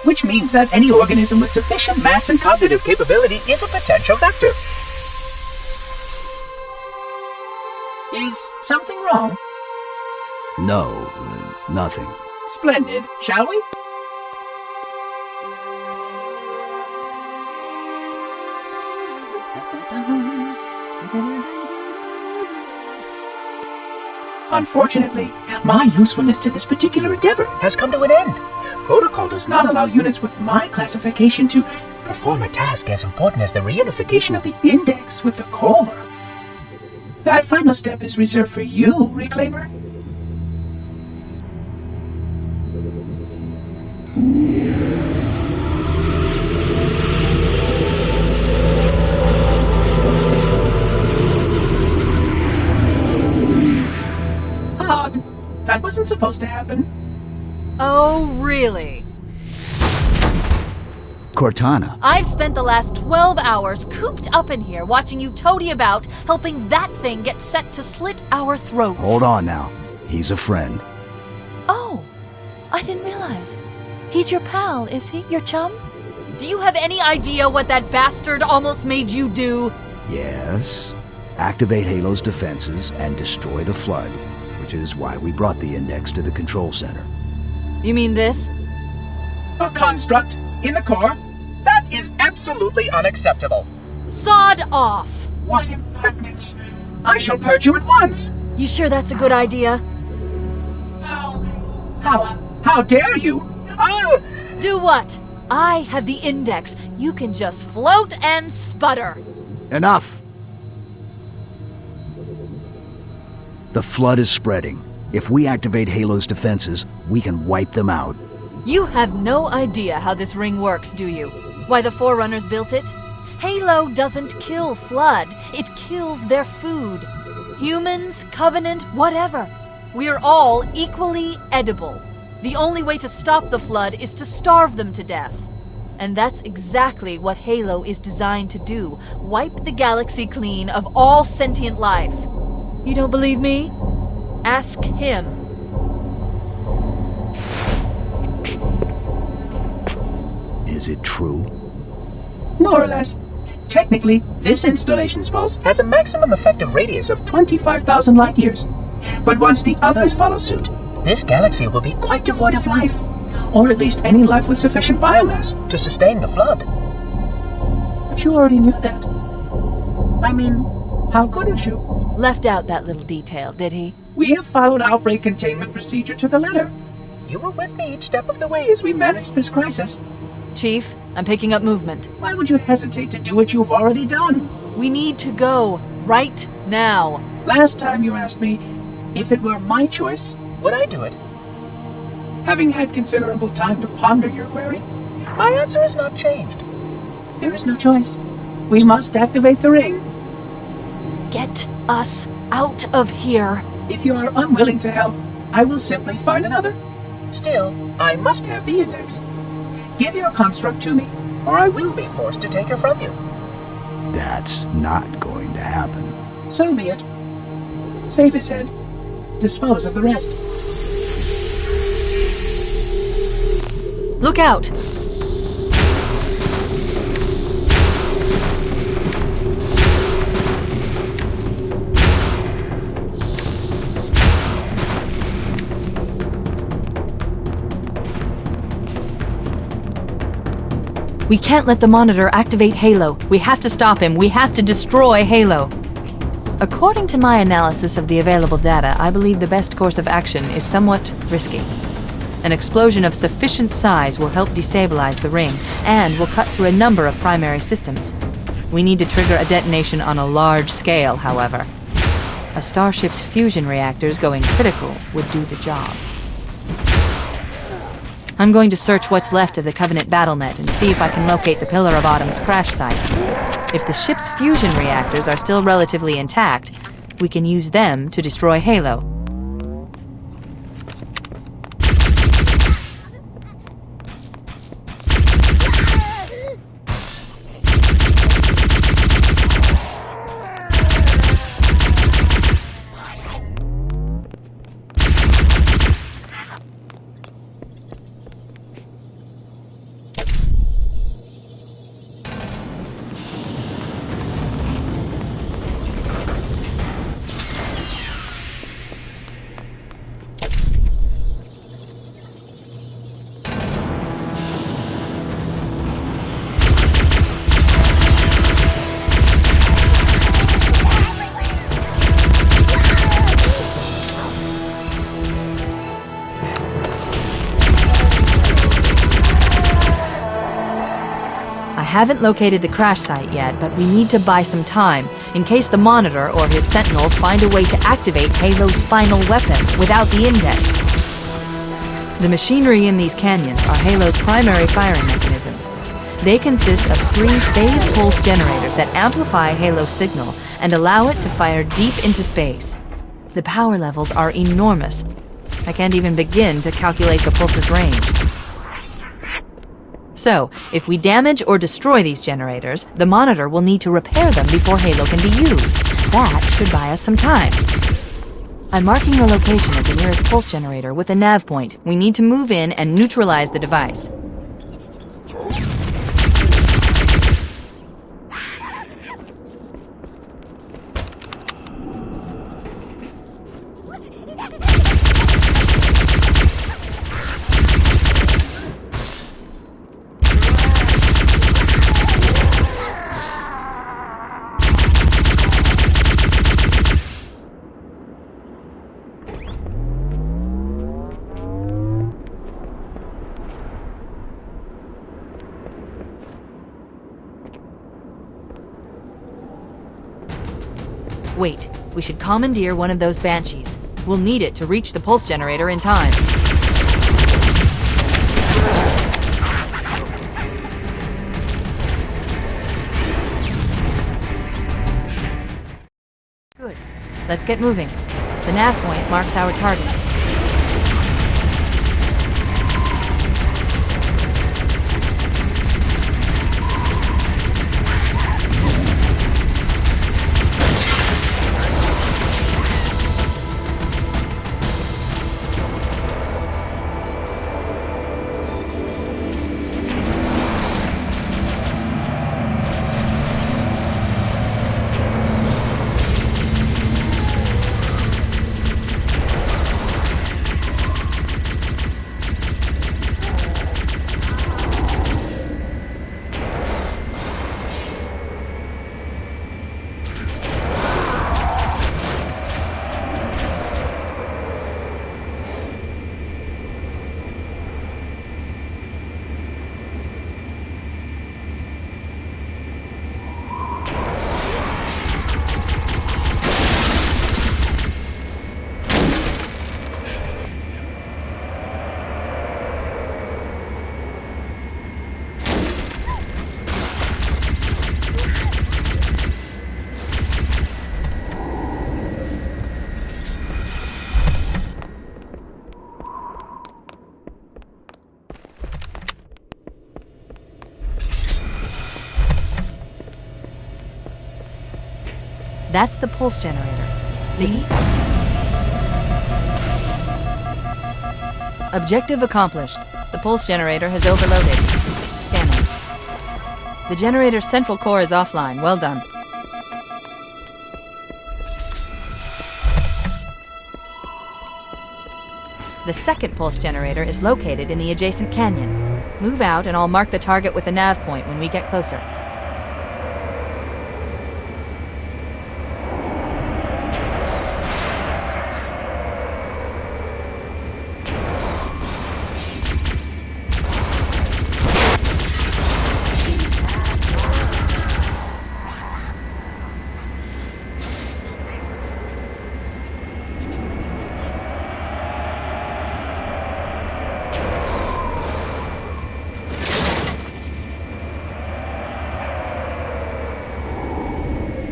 which means that any organism with sufficient mass and cognitive capability is a potential vector. Is something wrong? No, nothing. Splendid, shall we? Unfortunately, my usefulness to this particular endeavor has come to an end. Protocol does not allow units with my classification to perform a task as important as the reunification of the index with the core. That final step is reserved for you, Reclaimer. That wasn't supposed to happen. Oh, really? Cortana. I've spent the last 12 hours cooped up in here watching you toady about, helping that thing get set to slit our throats. Hold on now. He's a friend. Oh, I didn't realize. He's your pal, is he? Your chum? Do you have any idea what that bastard almost made you do? Yes. Activate Halo's defenses and destroy the Flood, which is why we brought the index to the control center. You mean this? A construct in the core? That is absolutely unacceptable. Sod off! What impertinence! I shall purge you at once! You sure that's a good idea? How dare you? Oh! Do what? I have the index. You can just float and sputter. Enough! The Flood is spreading. If we activate Halo's defenses, we can wipe them out. You have no idea how this ring works, do you? Why the Forerunners built it? Halo doesn't kill Flood. It kills their food. Humans, Covenant, whatever. We're all equally edible. The only way to stop the Flood is to starve them to death. And that's exactly what Halo is designed to do. Wipe the galaxy clean of all sentient life. You don't believe me? Ask him. Is it true? More or less. Technically, this installation's pulse has a maximum effective radius of 25,000 light years. But once the others follow suit, this galaxy will be quite devoid of life. Or at least any life with sufficient biomass to sustain the Flood. But you already knew that. I mean, how couldn't you? Left out that little detail, did he? We have followed outbreak containment procedure to the letter. You were with me each step of the way as we managed this crisis. Chief, I'm picking up movement. Why would you hesitate to do what you've already done? We need to go, right now. Last time you asked me, if it were my choice, would I do it? Having had considerable time to ponder your query, my answer has not changed. There is no choice. We must activate the ring. Get us out of here. If you are unwilling to help, I will simply find another. Still, I must have the index. Give your construct to me, or I will be forced to take her from you. That's not going to happen. So be it. Save his head. Dispose of the rest. Look out! We can't let the Monitor activate Halo. We have to stop him. We have to destroy Halo. According to my analysis of the available data, I believe the best course of action is somewhat risky. An explosion of sufficient size will help destabilize the ring, and will cut through a number of primary systems. We need to trigger a detonation on a large scale, however. A starship's fusion reactors going critical would do the job. I'm going to search what's left of the Covenant BattleNet and see if I can locate the Pillar of Autumn's crash site. If the ship's fusion reactors are still relatively intact, we can use them to destroy Halo. haven't located the crash site yet, but we need to buy some time in case the Monitor or his Sentinels find a way to activate Halo's final weapon without the index. The machinery in these canyons are Halo's primary firing mechanisms. They consist of 3 phase pulse generators that amplify Halo's signal and allow it to fire deep into space. The power levels are enormous. I can't even begin to calculate the pulse's range. So, if we damage or destroy these generators, the Monitor will need to repair them before Halo can be used. That should buy us some time. I'm marking the location of the nearest pulse generator with a nav point. We need to move in and neutralize the device. Wait, we should commandeer one of those Banshees. We'll need it to reach the pulse generator in time. Good. Let's get moving. The nav point marks our target. That's the pulse generator. Objective accomplished. The pulse generator has overloaded. Scanning. The generator's central core is offline. Well done. The second pulse generator is located in the adjacent canyon. Move out and I'll mark the target with a nav point when we get closer.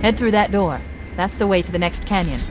Head through that door. That's the way to the next canyon.